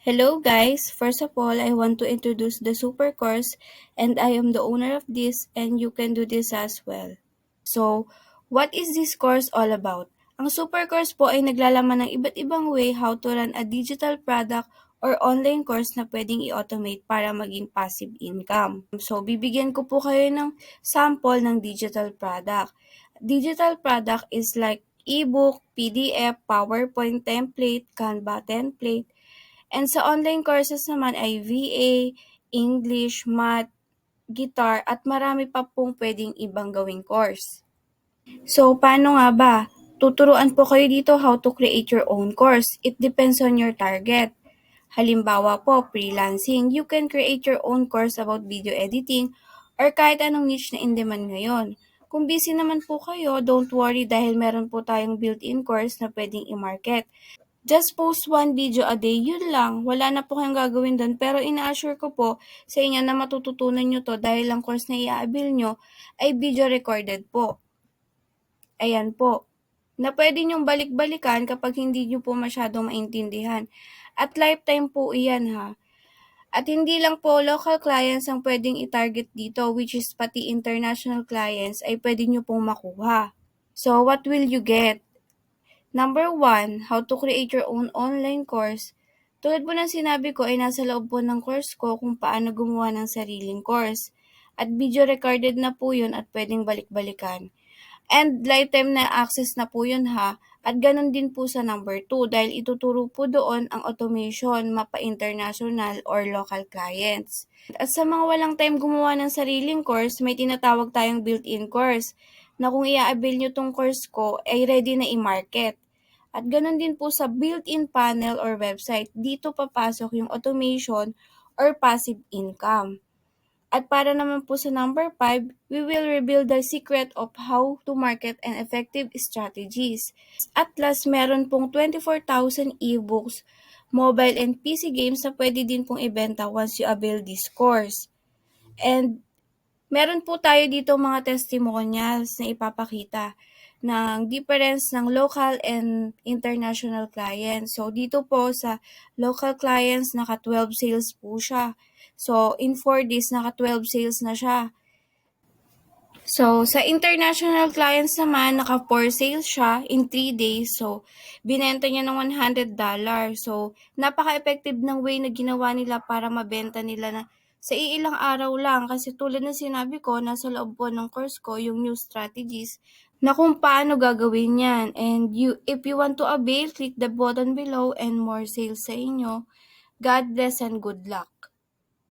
Hello guys! First of all, I want to introduce the super course and I am the owner of this and you can do this as well. So, what is this course all about? Ang super course po ay naglalaman ng iba't ibang way how to run a digital product or online course na pwedeng i-automate para maging passive income. So, bibigyan ko po kayo ng sample ng digital product. Digital product is like ebook, PDF, PowerPoint template, Canva template, and sa online courses naman ay VA, English, Math, Guitar, at marami pa pong pwedeng ibang gawing course. So, paano nga ba? Tuturuan po kayo dito how to create your own course. It depends on your target. Halimbawa po, freelancing, you can create your own course about video editing or kahit anong niche na in-demand ngayon. Kung busy naman po kayo, don't worry dahil meron po tayong built-in course na pwedeng i-market. Just post one video a day, yun lang. Wala na po kayong gagawin doon. Pero ina-assure ko po sa inyo na matututunan nyo to dahil ang course na i-avail nyo ay video recorded po. Ayan po. Na pwede nyong balik-balikan kapag hindi nyo po masyadong maintindihan. At lifetime po iyan ha. At hindi lang po local clients ang pwedeng i-target dito, which is pati international clients ay pwede nyo pong makuha. So, what will you get? Number 1, how to create your own online course. Tulad po ng sinabi ko ay nasa loob po ng course ko kung paano gumawa ng sariling course. At video recorded na po yun at pwedeng balik-balikan. And lifetime na access na po yun ha. At ganun din po sa number 2 dahil ituturo po doon ang automation mapa-international or local clients. At sa mga walang time gumawa ng sariling course, may tinatawag tayong built-in course na kung i-avail nyo tong course ko ay ready na i-market. At ganun din po sa built-in panel or website, dito papasok yung automation or passive income. At para naman po sa number 5, we will reveal the secret of how to market and effective strategies. At last, meron pong 24,000 ebooks, mobile and PC games na pwede din pong ibenta once you avail this course. And meron po tayo dito mga testimonials na ipapakita ng difference ng local and international clients. So, dito po sa local clients, naka 12 sales po siya. So, in 4 days, naka 12 sales na siya. So, sa international clients naman, naka 4 sales siya in 3 days. So, binenta niya ng $100. So, napaka-effective ng way na ginawa nila para mabenta nila na sa iilang araw lang. Kasi tulad ng sinabi ko, nasa loob po ng course ko, yung new strategies na kung paano gagawin yan. And if you want to avail, click the button below and more sales sa inyo. God bless and good luck.